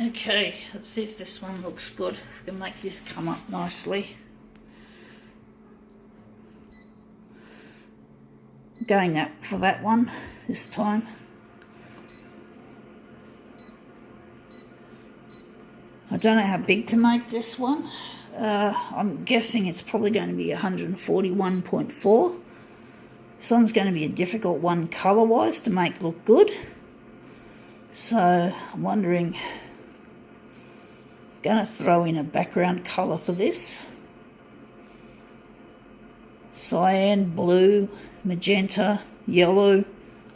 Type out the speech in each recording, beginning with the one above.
Okay, let's see if this one looks good. If we can make this come up nicely. Going up for that one this time. I don't know how big to make this one. I'm guessing it's probably going to be 141.4. This one's going to be a difficult one colour-wise to make look good. So I'm wondering, going to throw in a background colour for this. Cyan, blue, magenta, yellow.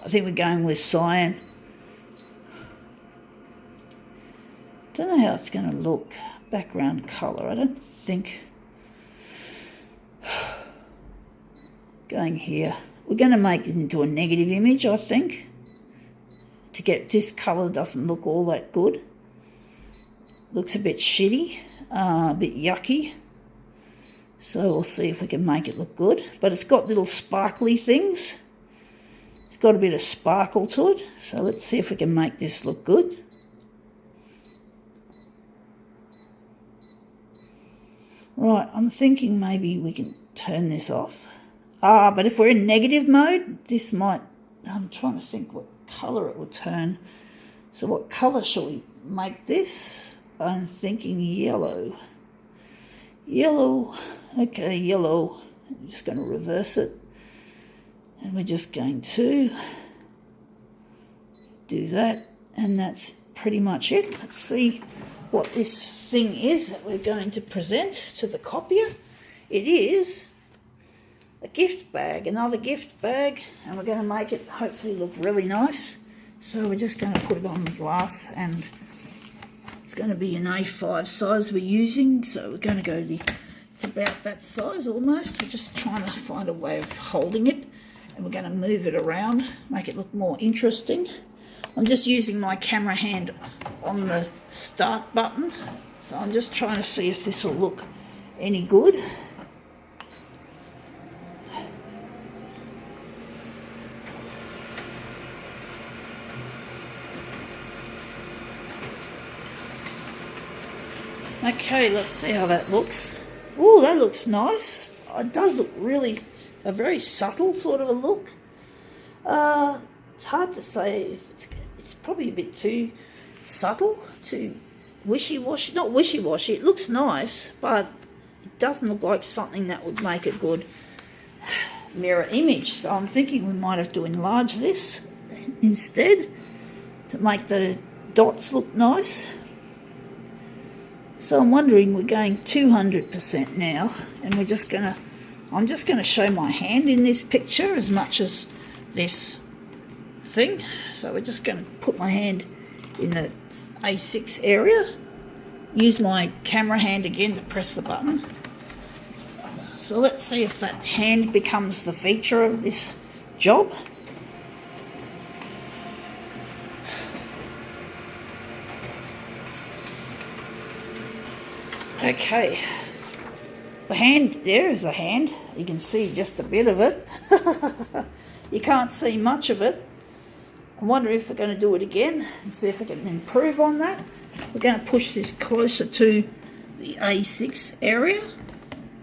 I think we're going with cyan. Don't know how it's going to look. Background colour, I don't think. Going here. We're going to make it into a negative image, I think. To get this colour doesn't look all that good. Looks a bit shitty, a bit yucky. So we'll see if we can make it look good. But it's got little sparkly things. It's got a bit of sparkle to it. So let's see if we can make this look good. Right, I'm thinking maybe we can turn this off. But if we're in negative mode, this might... I'm trying to think what colour it will turn. So what colour shall we make this? I'm thinking yellow. Yellow. Okay, yellow. I'm just going to reverse it. And we're just going to do that. And that's pretty much it. Let's see what this thing is that we're going to present to the copier. It is a gift bag, another gift bag, and we're going to make it hopefully look really nice. So we're just going to put it on the glass, and it's going to be an A5 size we're using, so we're going to go it's about that size almost. We're just trying to find a way of holding it, and we're going to move it around, make it look more interesting. I'm just using my camera hand on the start button, so I'm just trying to see if this will look any good. Okay, let's see how that looks. Oh, that looks nice. It does look really a very subtle sort of a look. It's hard to say if it's probably a bit too subtle, too wishy-washy. Not wishy-washy, it looks nice, but it doesn't look like something that would make a good mirror image. So I'm thinking we might have to enlarge this instead to make the dots look nice. So I'm wondering, we're going 200% now, and I'm just going to show my hand in this picture as much as this thing. So we're just going to put my hand in the A6 area, use my camera hand again to press the button. So let's see if that hand becomes the feature of this job. Okay, the hand, there is a hand. You can see just a bit of it. You can't see much of it. I wonder if we're going to do it again and see if we can improve on that. We're going to push this closer to the A6 area,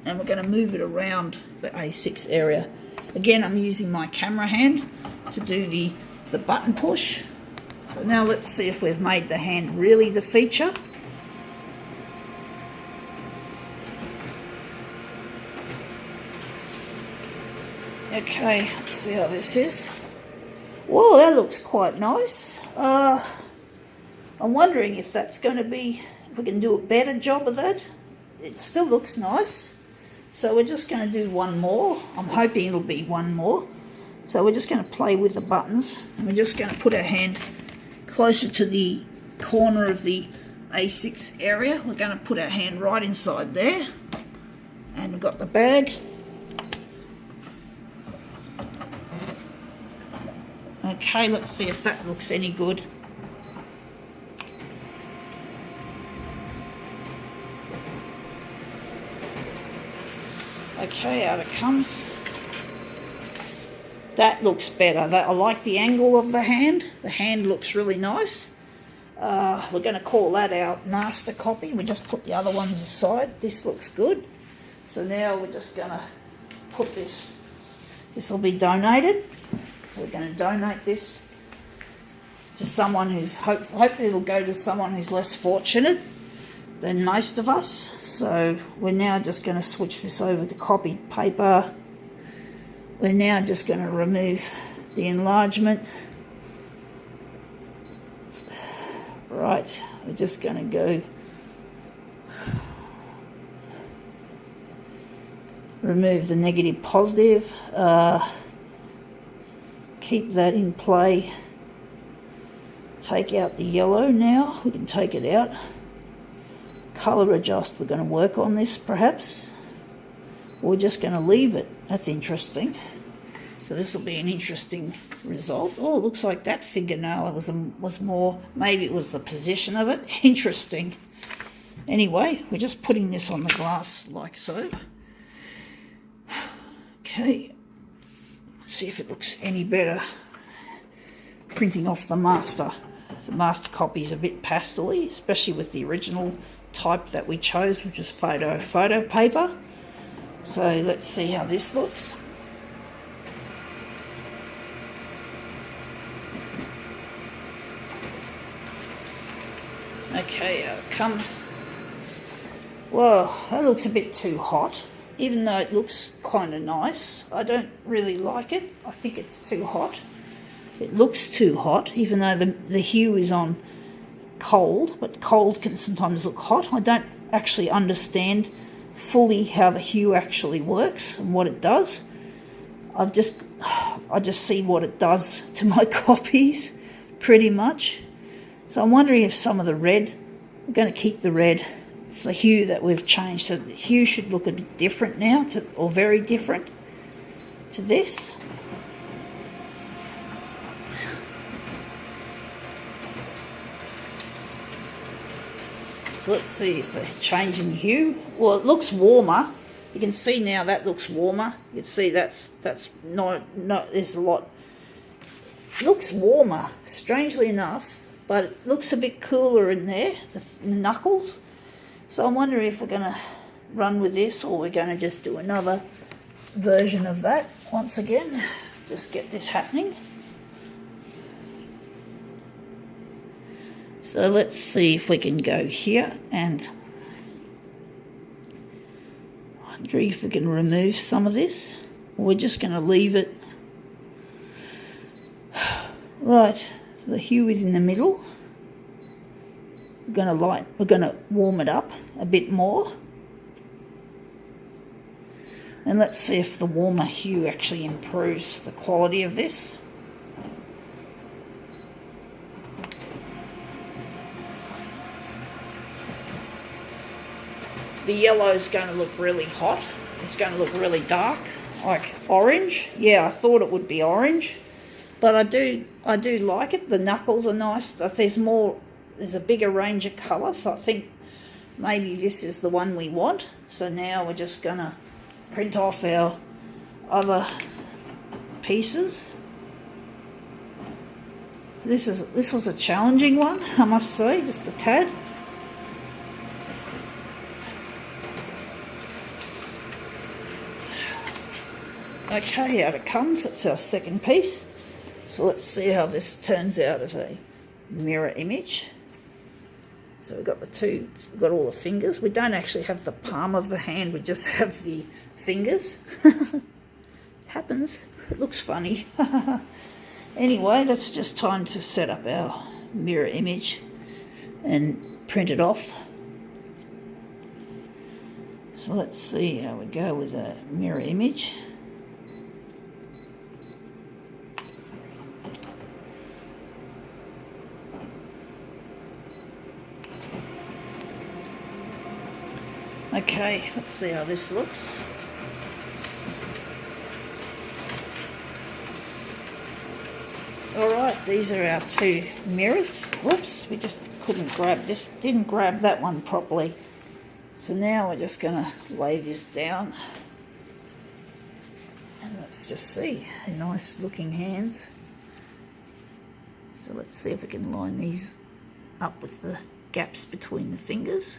and we're going to move it around the A6 area. Again, I'm using my camera hand to do the button push. So now let's see if we've made the hand really the feature. Okay, let's see how this is. Whoa, that looks quite nice. I'm wondering if that's going to be, if we can do a better job of that. It still looks nice. So we're just going to do one more. I'm hoping it'll be one more. So we're just going to play with the buttons. And we're just going to put our hand closer to the corner of the A6 area. We're going to put our hand right inside there. And we've got the bag. Okay, let's see if that looks any good. Okay, out it comes. That looks better. I like the angle of the hand. The hand looks really nice. We're going to call that our master copy. We just put the other ones aside. This looks good. So now we're just going to put this. This will be donated. So we're going to donate this to someone who's hopefully it'll go to someone who's less fortunate than most of us. So we're now just going to switch this over to copied paper. We're now just going to remove the enlargement. Right, we're just going to go remove the negative positive, keep that in play, take out the yellow now, we can take it out, colour adjust, we're going to work on this perhaps, we're just going to leave it, that's interesting. So this will be an interesting result. Oh, it looks like that fingernail was more, maybe it was the position of it. Interesting. Anyway, we're just putting this on the glass like so. Okay, see if it looks any better printing off the master. The master copy is a bit pastel-y, especially with the original type that we chose, which is photo paper. So let's see how this looks. Okay, out it comes. Well, that looks a bit too hot. Even though it looks kind of nice, I don't really like it. I think it's too hot. It looks too hot, even though the hue is on cold, but cold can sometimes look hot. I don't actually understand fully how the hue actually works and what it does. I just see what it does to my copies, pretty much. So I'm wondering if some of the red, we're going to keep the red. It's the hue that we've changed. So the hue should look a bit different now, or very different to this. So let's see if they're changing hue. Well, it looks warmer. You can see now that looks warmer. You can see that's not there's a lot. It looks warmer, strangely enough. But it looks a bit cooler in there, the knuckles. So I'm wondering if we're going to run with this or we're going to just do another version of that. Once again, just get this happening. So let's see if we can go here and wonder if we can remove some of this. We're just going to leave it. Right. So the hue is in the middle. We're going to warm it up a bit more. And let's see if the warmer hue actually improves the quality of this. The yellow is going to look really hot. It's going to look really dark, like orange. Yeah, I thought it would be orange. But I do like it. The knuckles are nice. There's a bigger range of colour, so I think maybe this is the one we want. So now we're just going to print off our other pieces. This was a challenging one, I must say, just a tad. Okay, out it comes. That's our second piece. So let's see how this turns out as a mirror image. So we've got we've got all the fingers. We don't actually have the palm of the hand, we just have the fingers. It happens. It looks funny. Anyway, that's just time to set up our mirror image and print it off. So let's see how we go with a mirror image. Okay, let's see how this looks. Alright, these are our two mirrors. Whoops, we just couldn't grab this, didn't grab that one properly. So now we're just going to lay this down. And let's just see, nice looking hands. So let's see if we can line these up with the gaps between the fingers.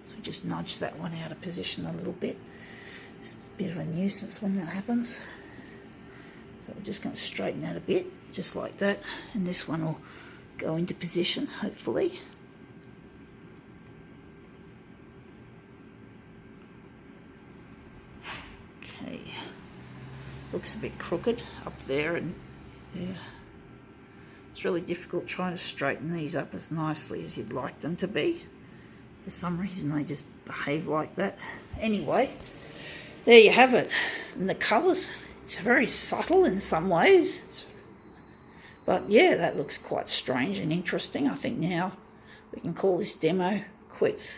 So just nudge that one out of position a little bit. It's a bit of a nuisance when that happens. So we're just going to straighten that a bit, just like that, and this one will go into position, hopefully. Okay, looks a bit crooked up there and there. It's really difficult trying to straighten these up as nicely as you'd like them to be. For some reason they just behave like that. Anyway, there you have it. And the colours, it's very subtle in some ways. But yeah, that looks quite strange and interesting. I think now we can call this demo quits.